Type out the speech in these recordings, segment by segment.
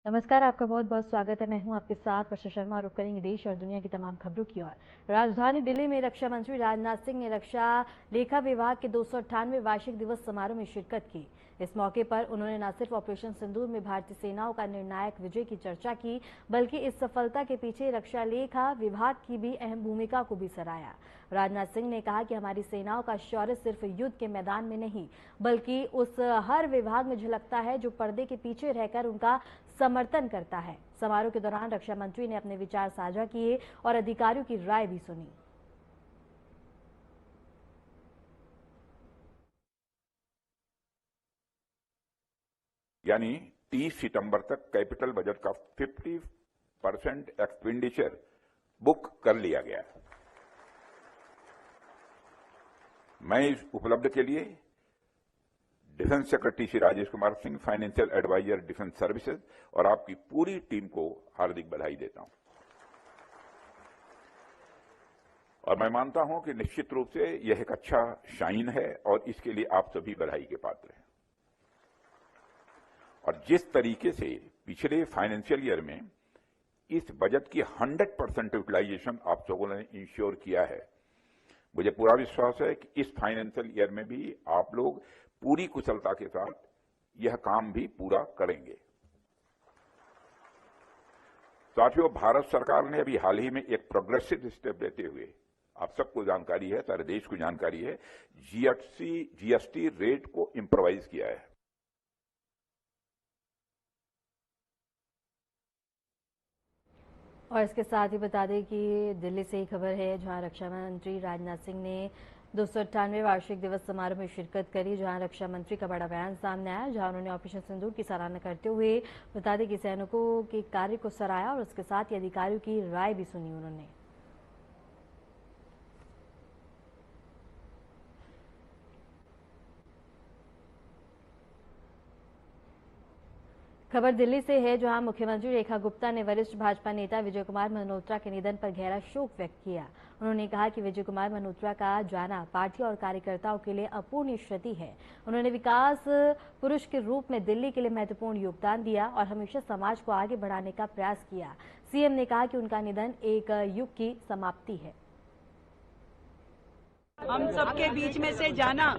नमस्कार, आपका बहुत बहुत स्वागत है। मैं हूं आपके साथ वर्षा शर्मा और रुक करेंगे देश और दुनिया की तमाम खबरों की ओर। राजधानी दिल्ली में रक्षा मंत्री राजनाथ सिंह ने रक्षा लेखा विभाग के 298वें वार्षिक दिवस समारोह में शिरकत की। इस मौके पर उन्होंने न सिर्फ ऑपरेशन सिंदूर में भारतीय सेनाओं का निर्णायक विजय की चर्चा की, बल्कि इस सफलता के पीछे रक्षा लेखा विभाग की भी अहम भूमिका को भी सराहा। राजनाथ सिंह ने कहा कि हमारी सेनाओं का शौर्य सिर्फ युद्ध के मैदान में नहीं, बल्कि उस हर विभाग में झलकता है जो पर्दे के पीछे रहकर उनका समर्थन करता है। समारोह के दौरान रक्षा मंत्री ने अपने विचार साझा किए और अधिकारियों की राय भी सुनी। यानी 30 सितंबर तक कैपिटल बजट का 50% एक्सपेंडिचर बुक कर लिया गया। मैं इस उपलब्धि के लिए defence secretary Shri Rajesh Kumar Singh, financial adviser defence services और आपकी पूरी टीम को हार्दिक बधाई देता हूं। और मैं मानता हूं कि निश्चित रूप से यह एक अच्छा शाइन है और इसके लिए आप सभी बधाई के पात्र हैं। और जिस तरीके से पिछले फाइनेंशियल ईयर में इस बजट की 100% यूटिलाइजेशन आप लोगों ने इंश्योर किया है, मुझे पूरा विश्वास है कि इस फाइनेंशियल ईयर में भी आप लोग पूरी कुशलता के साथ यह काम भी पूरा करेंगे। साथियों, भारत सरकार ने अभी हाल ही में एक प्रोग्रेसिव स्टेप लेते हुए, आप सबको जानकारी है, सारे देश को जानकारी है, जीएसटी रेट को इंप्रोवाइज किया है। और इसके साथ ही बता दें कि दिल्ली से ही खबर है, जहां रक्षा मंत्री राजनाथ सिंह ने 298वें वार्षिक दिवस समारोह में शिरकत करी, जहां रक्षा मंत्री का बड़ा बयान सामने आया, जहां उन्होंने ऑपरेशन सिंदूर की सराहना करते हुए बता दें कि सैनिकों के कार्य को सराहा और उसके साथ ही अधिकारियों की राय भी सुनी उन्होंने। खबर दिल्ली से है, जहां मुख्यमंत्री रेखा गुप्ता ने वरिष्ठ भाजपा नेता विजय कुमार मल्होत्रा के निधन पर गहरा शोक व्यक्त किया। उन्होंने कहा कि विजय कुमार मल्होत्रा का जाना पार्टी और कार्यकर्ताओं के लिए अपूर्णीय क्षति है। उन्होंने विकास पुरुष के रूप में दिल्ली के लिए महत्वपूर्ण योगदान दिया और हमेशा समाज को आगे बढ़ाने का प्रयास किया। सीएम ने कहा कि उनका निधन एक युग की समाप्ति है। हम सबके बीच में से जाना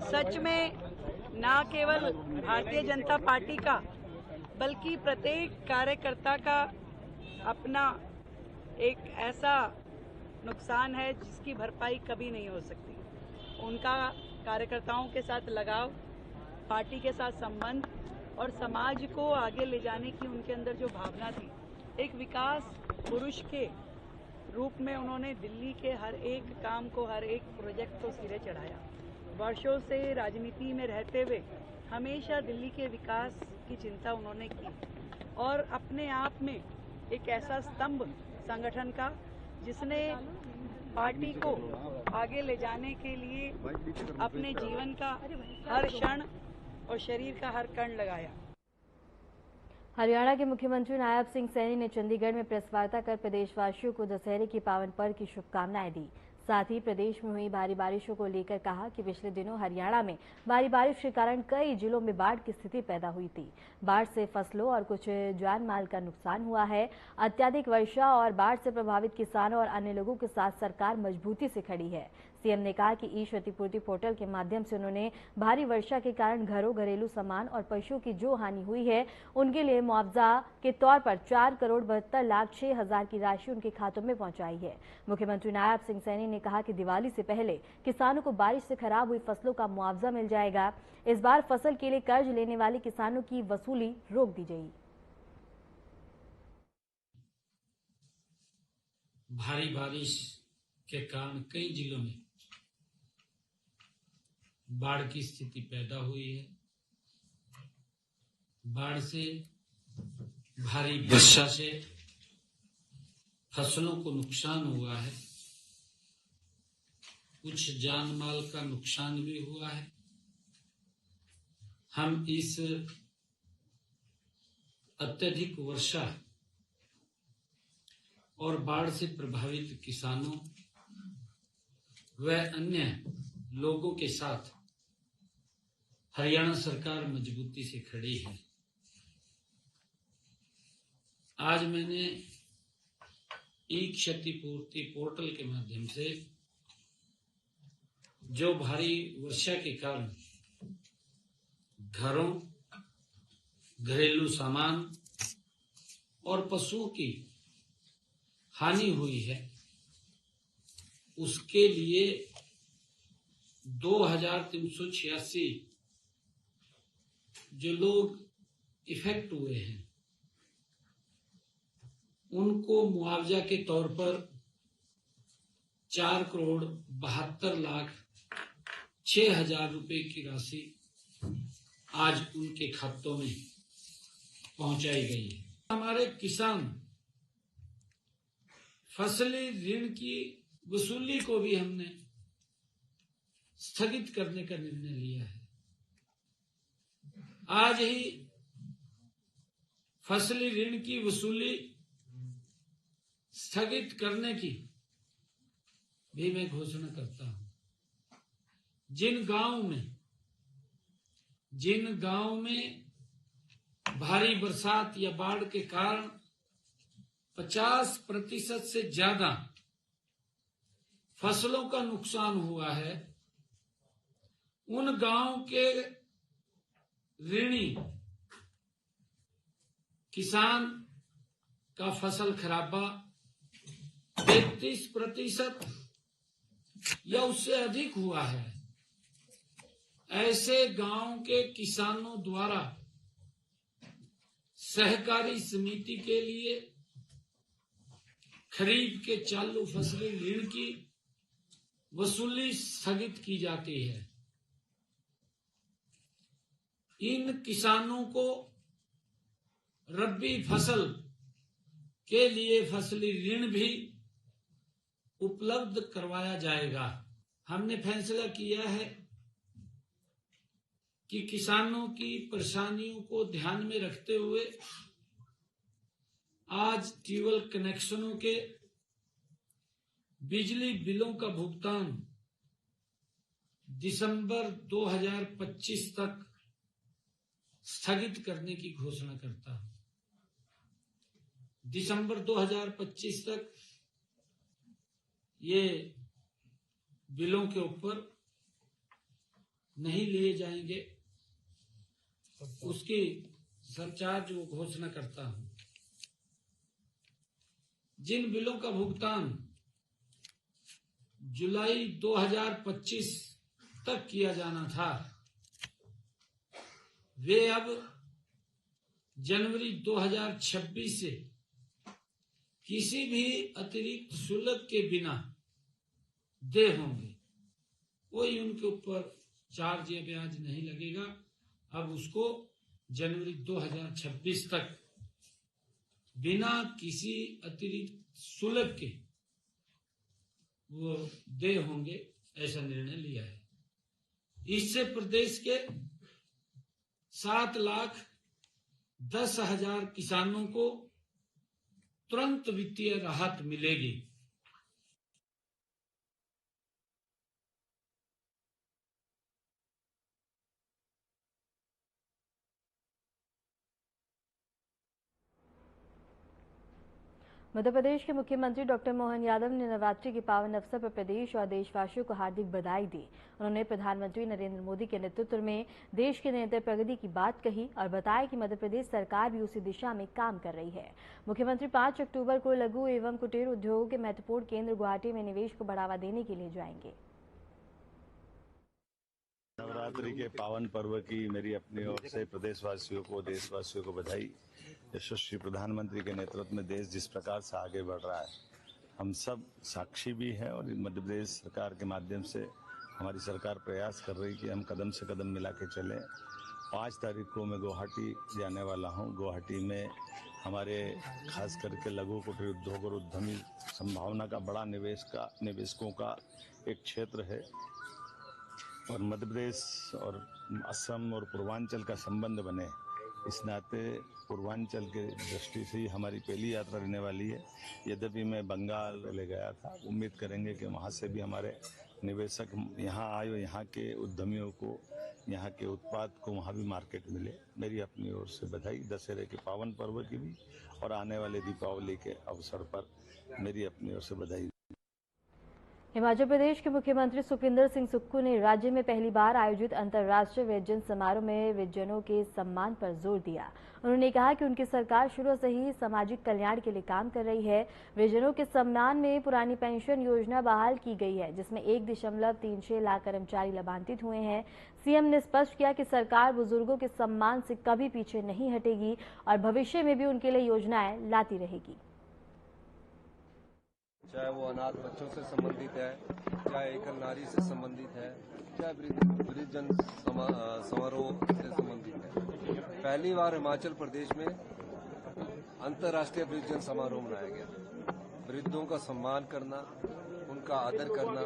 सच में न केवल भारतीय जनता पार्टी का, बल्कि प्रत्येक कार्यकर्ता का अपना एक ऐसा नुकसान है जिसकी भरपाई कभी नहीं हो सकती। उनका कार्यकर्ताओं के साथ लगाव, पार्टी के साथ संबंध और समाज को आगे ले जाने की उनके अंदर जो भावना थी, एक विकास पुरुष के रूप में उन्होंने दिल्ली के हर एक काम को, हर एक प्रोजेक्ट को सिरे चढ़ाया। वर्षों से राजनीति में रहते हुए हमेशा दिल्ली के विकास की चिंता उन्होंने की और अपने आप में एक ऐसा स्तंभ संगठन का जिसने पार्टी को आगे ले जाने के लिए अपने जीवन का हर क्षण और शरीर का हर कण लगाया। हरियाणा के मुख्यमंत्री नायब सिंह सैनी ने चंडीगढ़ में प्रेस वार्ता कर प्रदेशवासियों को दशहरे की पावन पर्व की शुभकामनाएं दी। साथ ही प्रदेश में हुई भारी बारिशों को लेकर कहा कि पिछले दिनों हरियाणा में भारी बारिश के कारण कई जिलों में बाढ़ की स्थिति पैदा हुई थी। बाढ़ से फसलों और कुछ जान माल का नुकसान हुआ है। अत्यधिक वर्षा और बाढ़ से प्रभावित किसानों और अन्य लोगों के साथ सरकार मजबूती से खड़ी है। सीएम ने कहा कि ई क्षतिपूर्ति पोर्टल के माध्यम से उन्होंने भारी वर्षा के कारण घरों, घरेलू सामान और पशुओं की जो हानि हुई है उनके लिए मुआवजा के तौर पर 4,72,06,000 की राशि उनके खातों में पहुंचाई है। मुख्यमंत्री नायब सिंह सैनी ने कहा कि दिवाली से पहले किसानों को बारिश से खराब हुई फसलों का मुआवजा मिल जाएगा। इस बार फसल के लिए कर्ज लेने वाले किसानों की वसूली रोक दी गई। भारी बारिश के कारण कई जिलों में बाढ़ की स्थिति पैदा हुई है। बाढ़ से, भारी वर्षा से फसलों को नुकसान हुआ है, कुछ जान माल का नुकसान भी हुआ है। हम इस अत्यधिक वर्षा और बाढ़ से प्रभावित किसानों व अन्य लोगों के साथ हरियाणा सरकार मजबूती से खड़ी है। आज मैंने ई क्षतिपूर्ति पोर्टल के माध्यम से जो भारी वर्षा के कारण घरों, घरेलू सामान और पशुओं की हानि हुई है, उसके लिए 2386 जो लोग इफेक्ट हुए हैं उनको मुआवजा के तौर पर 4,72,06,000 रुपए की राशि आज उनके खातों में पहुंचाई गई है। हमारे किसान फसली ऋण की वसूली को भी हमने स्थगित करने का निर्णय लिया है। आज ही फसली ऋण की वसूली स्थगित करने की भी मैं घोषणा करता हूं। जिन गांव में भारी बरसात या बाढ़ के कारण 50% से ज्यादा फसलों का नुकसान हुआ है, उन गांव के ऋणी किसान का फसल खराबा 33% या उससे अधिक हुआ है। ऐसे गांव के किसानों द्वारा सहकारी समिति के लिए खरीफ के चालू फसली ऋण की वसूली स्थगित की जाती है। इन किसानों को रबी फसल के लिए फसली ऋण भी उपलब्ध करवाया जाएगा। हमने फैसला किया है कि किसानों की परेशानियों को ध्यान में रखते हुए आज ट्यूबवेल कनेक्शनों के बिजली बिलों का भुगतान दिसंबर 2025 तक स्थगित करने की घोषणा करता हूं। दिसंबर 2025 तक ये बिलों के ऊपर नहीं लिए जाएंगे, उसकी सरचार्ज वो घोषणा करता हूं। जिन बिलों का भुगतान जुलाई 2025 तक किया जाना था, वे अब जनवरी 2026 से किसी भी अतिरिक्त शुल्क के बिना दे होंगे। कोई उनके ऊपर चार्ज या ब्याज नहीं लगेगा। अब उसको जनवरी 2026 तक बिना किसी अतिरिक्त शुल्क के वो दे होंगे, ऐसा निर्णय लिया है। इससे प्रदेश के 7,10,000 किसानों को तुरंत वित्तीय राहत मिलेगी। मध्य प्रदेश के मुख्यमंत्री डॉक्टर मोहन यादव ने नवरात्रि के पावन अवसर पर प्रदेश और देशवासियों को हार्दिक बधाई दी। उन्होंने प्रधानमंत्री नरेंद्र मोदी के नेतृत्व में देश की निरंतर प्रगति की बात कही और बताया कि मध्य प्रदेश सरकार भी उसी दिशा में काम कर रही है। मुख्यमंत्री 5 अक्टूबर को लघु एवं कुटीर उद्योगों के महत्वपूर्ण केंद्र गुवाहाटी में निवेश को बढ़ावा देने के लिए जाएंगे। नवरात्रि के पावन पर्व की मेरी अपनी ओर से प्रदेशवासियों को, देशवासियों को बधाई। यशस्वी प्रधानमंत्री के नेतृत्व में देश जिस प्रकार से आगे बढ़ रहा है, हम सब साक्षी भी हैं और मध्य प्रदेश सरकार के माध्यम से हमारी सरकार प्रयास कर रही है कि हम कदम से कदम मिला के चलें। 5 तारीख को मैं गुवाहाटी जाने वाला हूं। गुवाहाटी में हमारे खास करके लघु कुटीर उद्योग और उद्यमी संभावना का बड़ा निवेशकों का एक क्षेत्र है और मध्य प्रदेश और असम और पूर्वांचल का संबंध बने, इस नाते पूर्वांचल के दृष्टि से ही हमारी पहली यात्रा रहने वाली है। यद्यपि मैं बंगाल ले गया था, उम्मीद करेंगे कि वहाँ से भी हमारे निवेशक यहाँ आए और यहाँ के उद्यमियों को, यहाँ के उत्पाद को वहाँ भी मार्केट मिले। मेरी अपनी ओर से बधाई दशहरे के पावन पर्व की भी और आने वाले दीपावली के अवसर पर मेरी अपनी ओर से बधाई। हिमाचल प्रदेश के मुख्यमंत्री सुखविंदर सिंह सुक्खू ने राज्य में पहली बार आयोजित अंतर्राष्ट्रीय विजन समारोह में विजनों के सम्मान पर जोर दिया। उन्होंने कहा कि उनकी सरकार शुरू से ही सामाजिक कल्याण के लिए काम कर रही है। विजनों के सम्मान में पुरानी पेंशन योजना बहाल की गई है, जिसमें 1.36 लाख कर्मचारी लाभान्वित हुए हैं। सीएम ने स्पष्ट किया कि सरकार बुजुर्गों के सम्मान से कभी पीछे नहीं हटेगी और भविष्य में भी उनके लिए योजनाएं लाती रहेगी। चाहे वो अनाथ बच्चों से संबंधित है, चाहे एकल नारी से संबंधित है, चाहे वृद्धजन समारोह से संबंधित है। पहली बार हिमाचल प्रदेश में अंतर्राष्ट्रीय वृद्धजन समारोह मनाया गया। वृद्धों का सम्मान करना, उनका आदर करना,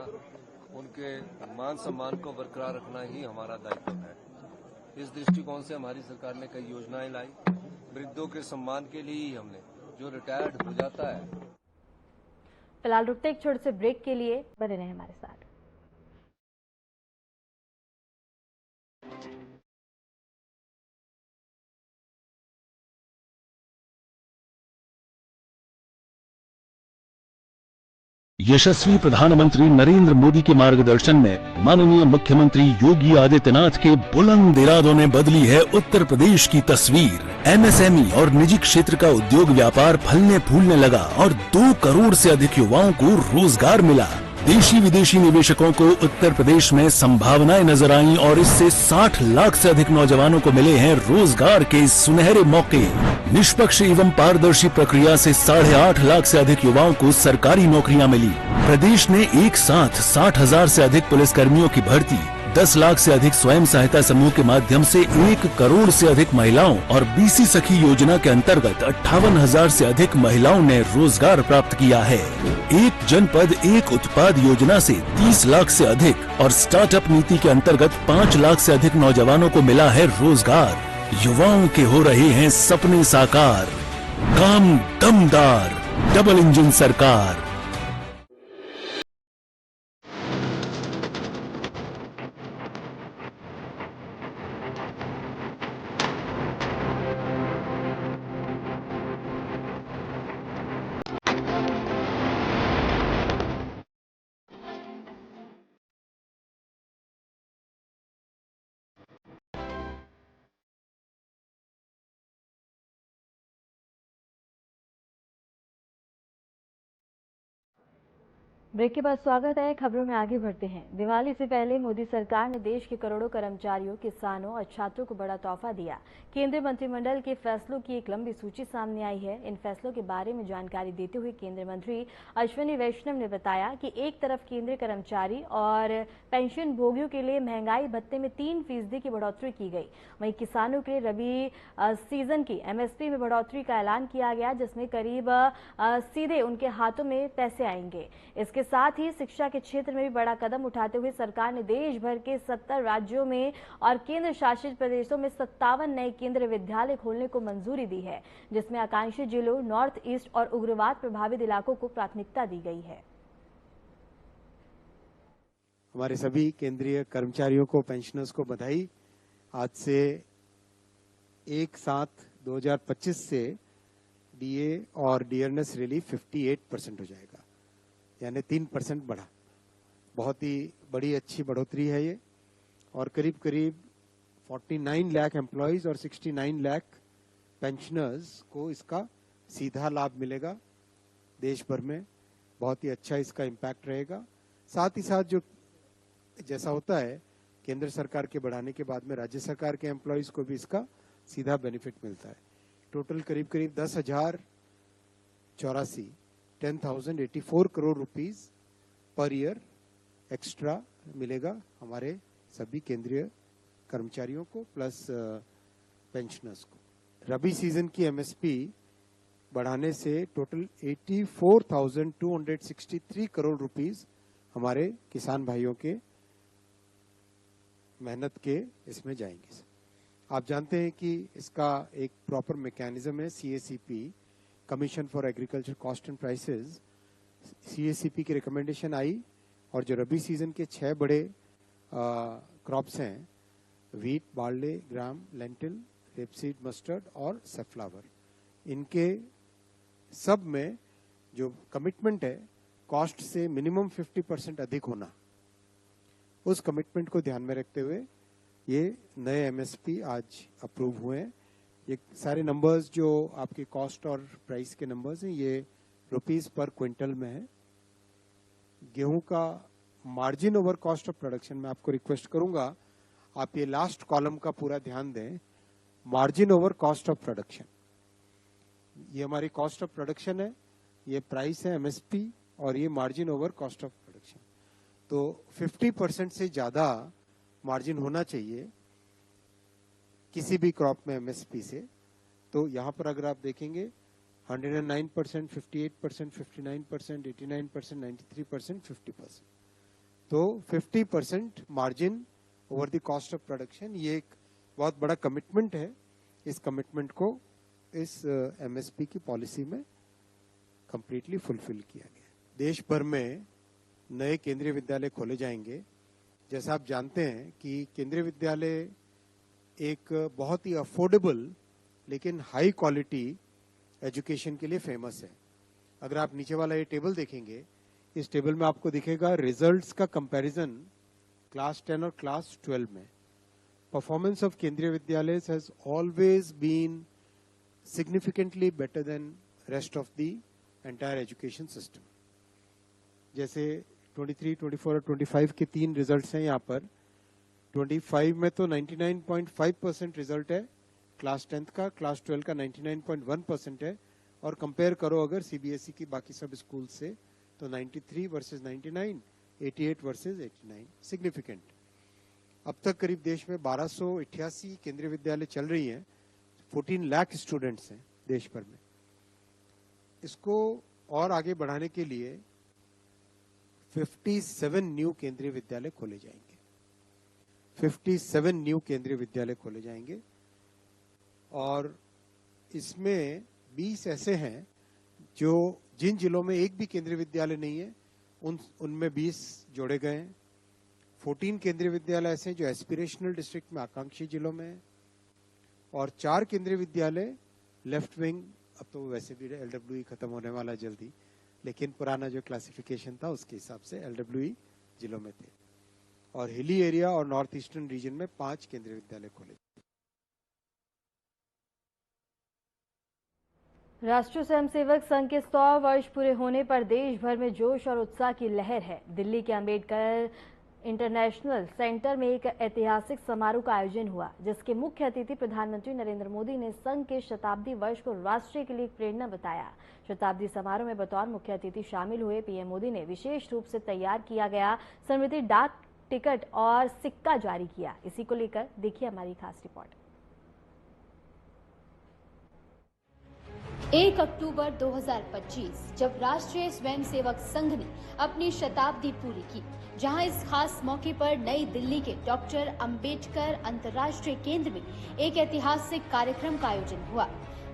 उनके मान सम्मान को बरकरार रखना ही हमारा दायित्व है। इस दृष्टिकोण से हमारी सरकार ने कई योजनाएं लाई। वृद्धों के सम्मान के लिए ही हमने, जो रिटायर्ड हो जाता है। फिलहाल रुकते एक छोटे से ब्रेक के लिए, बने रहें हमारे साथ। यशस्वी प्रधानमंत्री नरेंद्र मोदी के मार्गदर्शन में माननीय मुख्यमंत्री योगी आदित्यनाथ के बुलंद इरादों ने बदली है उत्तर प्रदेश की तस्वीर। एमएसएमई और निजी क्षेत्र का उद्योग व्यापार फलने फूलने लगा और 2 करोड़ से अधिक युवाओं को रोजगार मिला। देशी विदेशी निवेशकों को उत्तर प्रदेश में संभावनाएं नजर आईं और इससे 60 लाख से अधिक नौजवानों को मिले हैं रोजगार के सुनहरे मौके। निष्पक्ष एवं पारदर्शी प्रक्रिया से 8.5 लाख से अधिक युवाओं को सरकारी नौकरियां मिली। प्रदेश ने एक साथ 60,000 से अधिक पुलिसकर्मियों की भर्ती, 10 लाख से अधिक स्वयं सहायता समूह के माध्यम से 1 करोड़ से अधिक महिलाओं और बीसी सखी योजना के अंतर्गत 58,000 से अधिक महिलाओं ने रोजगार प्राप्त किया है। एक जनपद एक उत्पाद योजना से 30 लाख से अधिक और स्टार्टअप नीति के अंतर्गत 5 लाख से अधिक नौजवानों को मिला है रोजगार। युवाओं के हो रहे हैं सपने साकार। काम दमदार, डबल इंजन सरकार। ब्रेक के बाद स्वागत है। खबरों में आगे बढ़ते हैं। दिवाली से पहले मोदी सरकार ने देश के करोड़ों कर्मचारियों, किसानों और छात्रों को बड़ा तोहफा दिया। केंद्रीय मंत्रिमंडल के फैसलों की एक लंबी सूची सामने आई है। इन फैसलों के बारे में जानकारी देते हुए केंद्रीय मंत्री अश्विनी वैष्णव ने बताया कि एक तरफ केंद्रीय कर्मचारी और पेंशन भोगियों के लिए महंगाई भत्ते में 3% की बढ़ोतरी की गई। वहीं किसानों के रबी सीजन की एमएसपी में बढ़ोतरी का ऐलान किया गया, जिसमें करीब सीधे उनके हाथों में पैसे आएंगे। इसके साथ ही शिक्षा के क्षेत्र में भी बड़ा कदम उठाते हुए सरकार ने देश भर के 70 राज्यों में और केंद्र शासित प्रदेशों में 57 नए केंद्रीय विद्यालय खोलने को मंजूरी दी है, जिसमें आकांक्षी जिलों, नॉर्थ ईस्ट और उग्रवाद प्रभावित इलाकों को प्राथमिकता दी गई है। हमारे सभी केंद्रीय कर्मचारियों को, पेंशनर्स को बधाई। आज से 1/7/2025 से डीए और डियरनेस रिलीफ 58% हो जाएगा, यानी 3% बढ़ा। बहुत ही बड़ी अच्छी बढ़ोतरी है ये। और करीब करीब 49 लाख एम्प्लॉयज और 69 लाख पेंशनर्स को इसका सीधा लाभ मिलेगा। देश भर में बहुत ही अच्छा इसका इम्पैक्ट रहेगा। साथ ही साथ जो जैसा होता है केंद्र सरकार के बढ़ाने के बाद में राज्य सरकार के एम्प्लॉयज को भी इसका सीधा बेनिफिट मिलता है। टोटल करीब करीब 10,084 crore rupees per year extra मिलेगा हमारे सभी केंद्रीय कर्मचारियों को प्लस पेंशनर्स को। रबी सीजन की एमएसपी बढ़ाने से टोटल 84,263 करोड़ रुपीस हमारे किसान भाइयों के मेहनत के इसमें जाएंगे। आप जानते हैं कि इसका एक प्रॉपर मैकेनिज्म है, CACP, commission for agriculture cost and prices. CACP की रिकमेंडेशन आई और जो रबी सीजन के 6 बड़े क्रॉप्स हैं, वीट, बार्ले, ग्राम, लेंटिल, रेपसीड, मस्टर्ड और सनफ्लावर, इनके सब में जो कमिटमेंट है कॉस्ट से मिनिमम 50% अधिक होना, उस कमिटमेंट को ध्यान में रखते हुए ये नए MSP आज अप्रूव हुए हैं। ये सारे नंबर्स जो आपके कॉस्ट और प्राइस के नंबर्स हैं, ये रुपीस पर क्विंटल में है। गेहूं का margin over cost of production में आपको रिक्वेस्ट करूंगा आप ये लास्ट कॉलम का पूरा ध्यान दें। Margin over cost of production, ये हमारी कॉस्ट ऑफ प्रोडक्शन है, ये प्राइस है MSP, और ये margin over cost of production. तो 50% से ज्यादा मार्जिन होना चाहिए किसी भी क्रॉप में MSP से। तो यहां पर अगर आप देखेंगे 109%, 58%, 59%, 89%, 93%, 50%। तो 50% margin over the cost of production, ये एक बहुत बड़ा कमिटमेंट है। इस कमिटमेंट को इस MSP की पॉलिसी में कंप्लीटली फुलफिल किया गया। देश भर में नए केंद्रीय विद्यालय खोले जाएंगे। जैसा आप जानते हैं कि केंद्रीय विद्यालय एक बहुत ही अफोर्डेबल लेकिन हाई क्वालिटी एजुकेशन के लिए फेमस है। अगर आप नीचे वाला ये टेबल देखेंगे, इस टेबल में आपको दिखेगा रिजल्ट्स का कंपैरिजन क्लास 10 और क्लास 12 में। Performance of Kendriya Vidyalaya has always been significantly better than rest of the entire education system. जैसे 23, 24 और 25 के 3 रिजल्ट्स हैं यहाँ पर। 25 में तो 99.5% रिजल्ट है क्लास 10th का, क्लास 12 का 99.1% है। और कंपेयर करो अगर CBSE की बाकी सब स्कूल से, तो 93 वर्सेस 99, 88 वर्सेस 89, सिग्निफिकेंट। अब तक करीब देश में 1288 केंद्रीय विद्यालय चल रही हैं, 14 लाख स्टूडेंट्स हैं देश भर में। इसको और आगे बढ़ाने के लिए 57 न्यू केंद्रीय विद्यालय खोले जाएंगे। 57 न्यू केंद्रीय विद्यालय खोले जाएंगे और इसमें 20 ऐसे हैं जो जिन जिलों में एक भी केंद्रीय विद्यालय नहीं है उनमें 20 जोड़े गए हैं। 14 केंद्रीय विद्यालय ऐसे हैं जो एस्पिरेशनल डिस्ट्रिक्ट में आकांक्षी जिलों में है और 4 केंद्रीय विद्यालय लेफ्ट विंग, अब तो वैसे भी LWE खत्म होने वाला जल्दी, लेकिन पुराना जो क्लासिफिकेशन था उसके हिसाब से LWE जिलों में थे। और हिली एरिया और नॉर्थ ईस्टर्न रीजन में 5 केंद्रीय विद्यालय खोले। राष्ट्रीय स्वयंसेवक संघ के 100 वर्ष पूरे होने पर देश भर में जोश और उत्साह की लहर है। दिल्ली के अंबेडकर इंटरनेशनल सेंटर में एक ऐतिहासिक समारोह का आयोजन हुआ, जिसके मुख्य अतिथि प्रधानमंत्री नरेंद्र मोदी ने संघ के शताब्दी वर्ष को राष्ट्र के लिए प्रेरणा बताया। शताब्दी समारोह में बतौर मुख्य अतिथि शामिल हुए पीएम मोदी ने विशेष रूप से तैयार किया गया स्मृति डाक टिकट और सिक्का जारी किया। इसी को लेकर देखिए हमारी खास रिपोर्ट। 1 अक्टूबर 2025 जब राष्ट्रीय स्वयंसेवक संघ ने अपनी शताब्दी पूरी की, जहां इस खास मौके पर नई दिल्ली के डॉक्टर अंबेडकर अंतर्राष्ट्रीय केंद्र में एक ऐतिहासिक कार्यक्रम का आयोजन हुआ।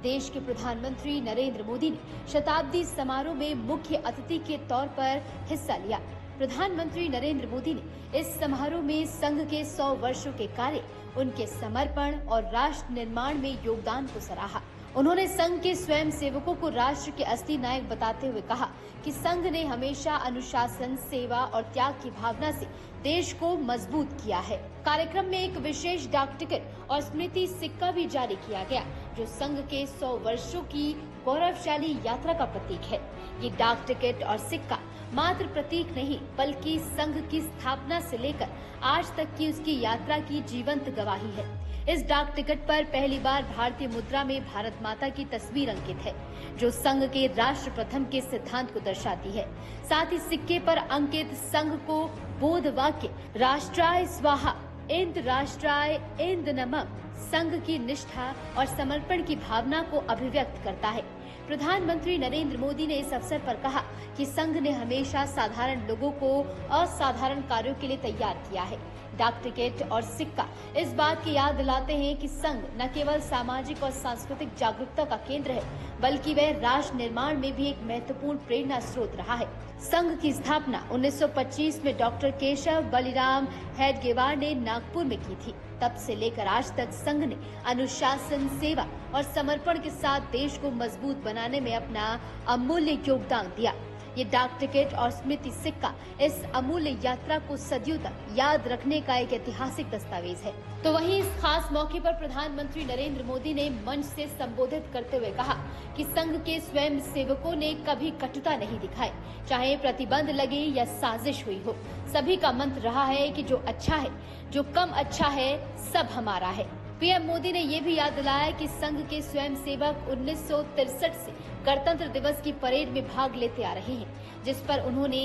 देश के प्रधानमंत्री नरेंद्र मोदी ने शताब्दी समारोह में मुख्य अतिथि के तौर पर हिस्सा लिया। प्रधानमंत्री नरेंद्र मोदी ने इस समारोह में संघ के 100 वर्षों के कार्य, उनके समर्पण और राष्ट्र निर्माण में योगदान को सराहा। उन्होंने संघ के स्वयं सेवकों को राष्ट्र के असली नायक बताते हुए कहा कि संघ ने हमेशा अनुशासन, सेवा और त्याग की भावना से देश को मजबूत किया है। कार्यक्रम में एक विशेष डाक टिकट और स्मृति सिक्का भी जारी किया गया, जो संघ के 100 वर्षों की गौरवशाली यात्रा का प्रतीक है। ये डाक टिकट और सिक्का मात्र प्रतीक नहीं, बल्कि संघ की स्थापना से लेकर आज तक की उसकी यात्रा की जीवंत गवाही है। इस डाक टिकट पर पहली बार भारतीय मुद्रा में भारत माता की तस्वीर अंकित है, जो संघ के राष्ट्र प्रथम के सिद्धांत को दर्शाती है। साथ ही सिक्के पर अंकित संघ को बोध वाक्य राष्ट्राय स्वाहा, इंद राष्ट्राय इंद नमः संघ की निष्ठा और समर्पण की भावना को अभिव्यक्त करता है। प्रधानमंत्री नरेंद्र मोदी ने इस अवसर पर कहा कि संघ ने हमेशा साधारण लोगों को असाधारण कार्यों के लिए तैयार किया है। डाक टिकट और सिक्का इस बात की याद दिलाते हैं कि संघ न केवल सामाजिक और सांस्कृतिक जागरूकता का केंद्र है, बल्कि वह राष्ट्र निर्माण में भी एक महत्वपूर्ण प्रेरणा स्रोत रहा है। संघ की स्थापना 1925 में डॉक्टर केशव बलिराम हेडगेवार ने नागपुर में की थी। तब से लेकर आज तक संघ ने अनुशासन, सेवा और समर्पण के साथ देश को मजबूत बनाने में अपना अमूल्य योगदान दिया। ये डाक टिकट और स्मृति सिक्का इस अमूल्य यात्रा को सदियों तक याद रखने का एक ऐतिहासिक दस्तावेज है। तो वहीं इस खास मौके पर प्रधानमंत्री नरेंद्र मोदी ने मंच से संबोधित करते हुए कहा कि संघ के स्वयं सेवकों ने कभी कटुता नहीं दिखाई, चाहे प्रतिबंध लगे या साजिश हुई हो। सभी का मंत्र रहा है कि जो अच्छा है, जो कम अच्छा है, सब हमारा है। पीएम मोदी ने ये भी याद दिलाया कि संघ के स्वयं सेवक 1963 से गणतंत्र दिवस की परेड में भाग लेते आ रहे हैं, जिस पर उन्होंने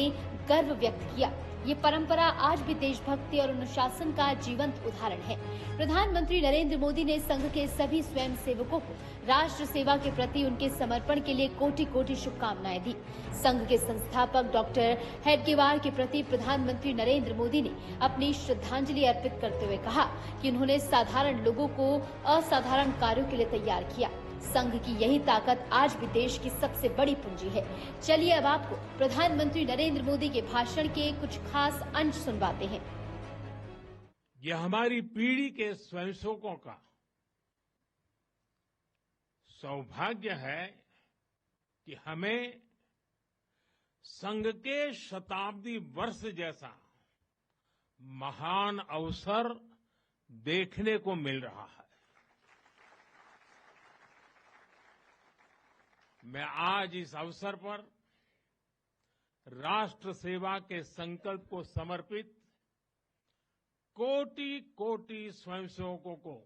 गर्व व्यक्त किया। ये परंपरा आज भी देशभक्ति और अनुशासन का जीवंत उदाहरण है। प्रधानमंत्री नरेंद्र मोदी ने संघ के सभी स्वयं सेवकों को राष्ट्र सेवा के प्रति उनके समर्पण के लिए कोटि कोटि शुभकामनाएं दी। संघ के संस्थापक डॉक्टर हेडगेवार के प्रति प्रधानमंत्री नरेंद्र मोदी ने अपनी श्रद्धांजलि अर्पित करते हुए कहा कि उन्होंने साधारण लोगों को असाधारण कार्यों के लिए तैयार किया। संघ की यही ताकत आज भी देश की सबसे बड़ी पूंजी है। चलिए अब आपको प्रधानमंत्री नरेंद्र मोदी के भाषण के कुछ खास अंश सुनवाते हैं। यह हमारी पीढ़ी के स्वयंसेवकों का सौभाग्य है कि हमें संघ के शताब्दी वर्ष जैसा महान अवसर देखने को मिल रहा है। मैं आज इस अवसर पर राष्ट्र सेवा के संकल्प को समर्पित कोटि कोटि स्वयंसेवकों को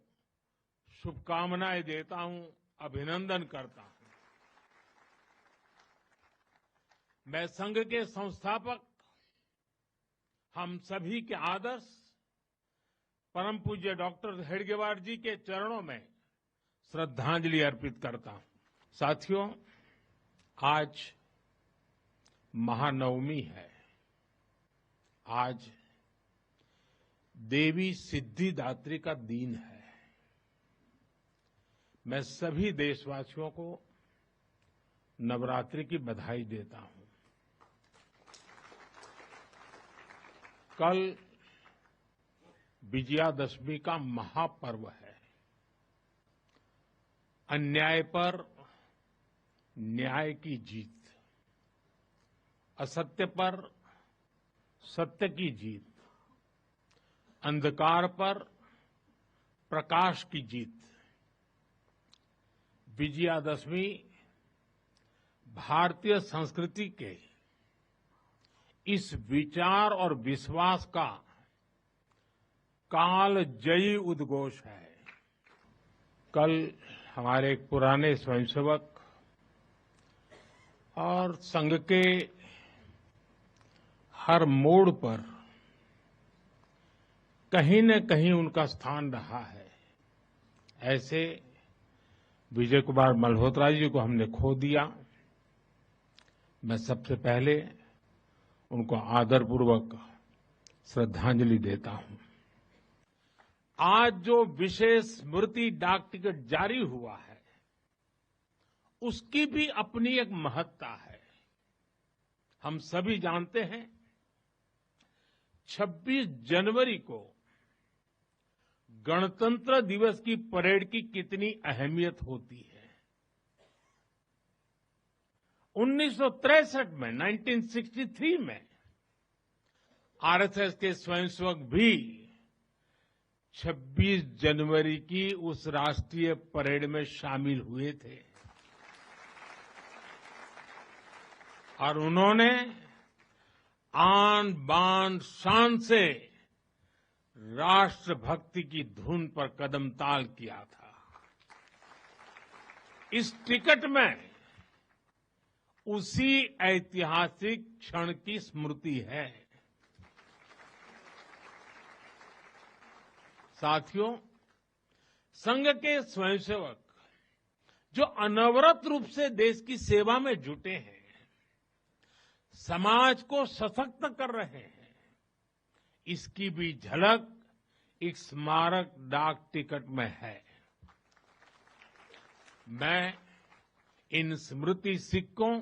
शुभकामनाएं देता हूं, अभिनंदन करता हूं। मैं संघ के संस्थापक हम सभी के आदर्श परम पूज्य डॉक्टर हेडगेवार जी के चरणों में श्रद्धांजलि अर्पित करता हूं। साथियों, आज महानवमी है। आज देवी सिद्धिदात्री का दिन है। मैं सभी देशवासियों को नवरात्रि की बधाई देता हूं। कल विजयादशमी का महापर्व है। अन्याय पर न्याय की जीत, असत्य पर सत्य की जीत, अंधकार पर प्रकाश की जीत। विजयादशमी भारतीय संस्कृति के इस विचार और विश्वास का कालजयी उद्घोष है। कल हमारे एक पुराने स्वयंसेवक और संघ के हर मोड़ पर कहीं न कहीं उनका स्थान रहा है। ऐसे विजय कुमार मल्होत्रा जी को हमने खो दिया। मैं सबसे पहले उनको आदरपूर्वक श्रद्धांजलि देता हूं। आज जो विशेष स्मृति डाक टिकट जारी हुआ है, उसकी भी अपनी एक महत्ता है। हम सभी जानते हैं 26 जनवरी को गणतंत्र दिवस की परेड की कितनी अहमियत होती है। 1963 में 1963 में आरएसएस के स्वयंसेवक भी 26 जनवरी की उस राष्ट्रीय परेड में शामिल हुए थे और उन्होंने आन बान शान से राष्ट्रभक्ति की धुन पर कदम ताल किया था। इस टिकट में उसी ऐतिहासिक क्षण की स्मृति है। साथियों, संघ के स्वयंसेवक जो अनवरत रूप से देश की सेवा में जुटे हैं, समाज को सशक्त कर रहे हैं, इसकी भी झलक एक स्मारक डाक टिकट में है। मैं इन स्मृति सिक्कों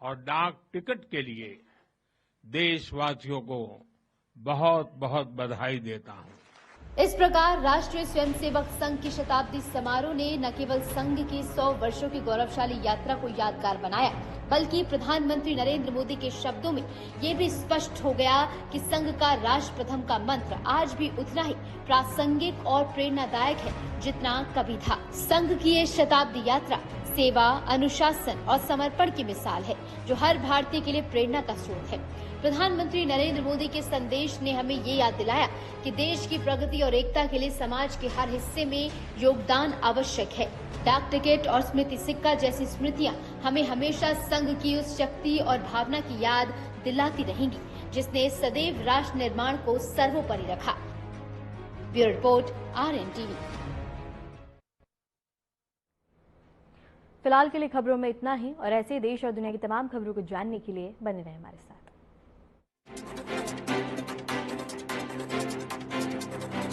और डाक टिकट के लिए देशवासियों को बहुत बहुत बधाई देता हूं। इस प्रकार राष्ट्रीय स्वयंसेवक संघ की शताब्दी समारोह ने न केवल संघ की 100 वर्षों की गौरवशाली यात्रा को यादगार बनाया, बल्कि प्रधानमंत्री नरेंद्र मोदी के शब्दों में ये भी स्पष्ट हो गया कि संघ का राष्ट्र प्रथम का मंत्र आज भी उतना ही प्रासंगिक और प्रेरणादायक है जितना कभी था। संघ की ये शताब्दी यात्रा सेवा, अनुशासन और समर्पण की मिसाल है, जो हर भारतीय के लिए प्रेरणा का स्रोत है। प्रधानमंत्री नरेंद्र मोदी के संदेश ने हमें ये याद दिलाया कि देश की प्रगति और एकता के लिए समाज के हर हिस्से में योगदान आवश्यक है। डाक टिकट और स्मृति सिक्का जैसी स्मृतियां हमें हमेशा संघ की उस शक्ति और भावना की याद दिलाती रहेंगी, जिसने सदैव राष्ट्र निर्माण को सर्वोपरि रखा। Bureau report, RNTV। फिलहाल के लिए खबरों में इतना ही, और ऐसे ही देश और दुनिया की तमाम खबरों को जानने के लिए बने रहें हमारे साथ।